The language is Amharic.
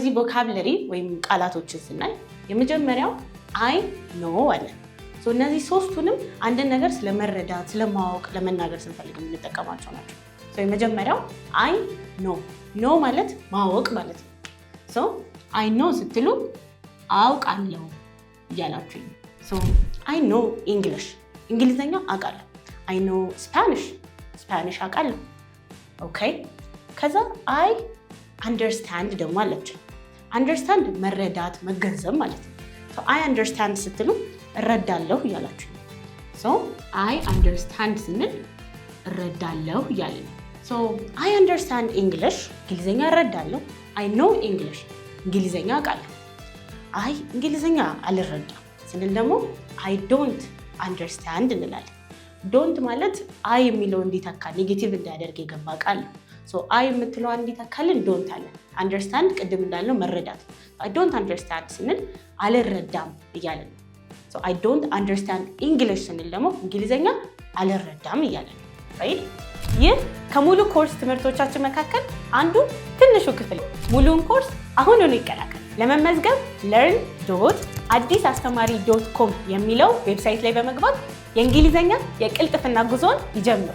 እዚህ ቮካብለሪ ወይም ቃላቶችን ስናይ የመጀመሪያው አይ ኖ አለ። እነዚህ ሶስቱንም አንድን ነገር ስለመረዳት ስለማወቅ ለመናገር ስንፈልግ የምንጠቀማቸው ናቸው። የመጀመሪያው አይ ኖ፣ ኖ ማለት ማወቅ ማለት ነው። አይ ኖ ስትሉ አውቃለሁ እያላችሁ ነው። አይ ኖ ኢንግሊሽ፣ እንግሊዝኛ አውቃለሁ። አይ ኖ ስፓኒሽ፣ ስፓኒሽ አውቃለሁ። ኦኬ። ከዛ አይ አንደርስታንድ ደግሞ አለችው። አንደርስታንድ መረዳት መገንዘብ ማለት ነው። አይ አንደርስታንድ ስትሉ እረዳለሁ እያላችሁ ነው። አይ አንደርስታንድ ስንል እረዳለሁ እያለ ነው። አይ አንደርስታንድ ኢንግሊሽ፣ እንግሊዝኛ እረዳለሁ። አይ ኖ ኢንግሊሽ፣ እንግሊዝኛ አውቃለሁ። አይ እንግሊዝኛ አልረዳም ስንል ደግሞ አይ ዶንት አንደርስታንድ እንላለን። ዶንት ማለት አይ የሚለው እንዲተካ ኔጌቲቭ እንዳያደርግ የገባ ቃል ነው። አይ የምትለው እንዲተካልን ዶንት አለ። አንደርስታንድ ቅድም እንዳልነው መረዳት። አይ ዶንት አንደርስታንድ ስንል አልረዳም እያለ ነው። አይ ዶንት አንደርስታንድ ኢንግሊሽ ስንል ደግሞ እንግሊዝኛ አልረዳም እያለ ነው። ይህ ከሙሉ ኮርስ ትምህርቶቻችን መካከል አንዱ ትንሹ ክፍል። ሙሉውን ኮርስ አሁኑኑ ይቀላቀል። ለመመዝገብ learn.addisastamaሪ.com የሚለው ዌብሳይት ላይ በመግባት የእንግሊዝኛ የቅልጥፍና ጉዞን ይጀምሩ።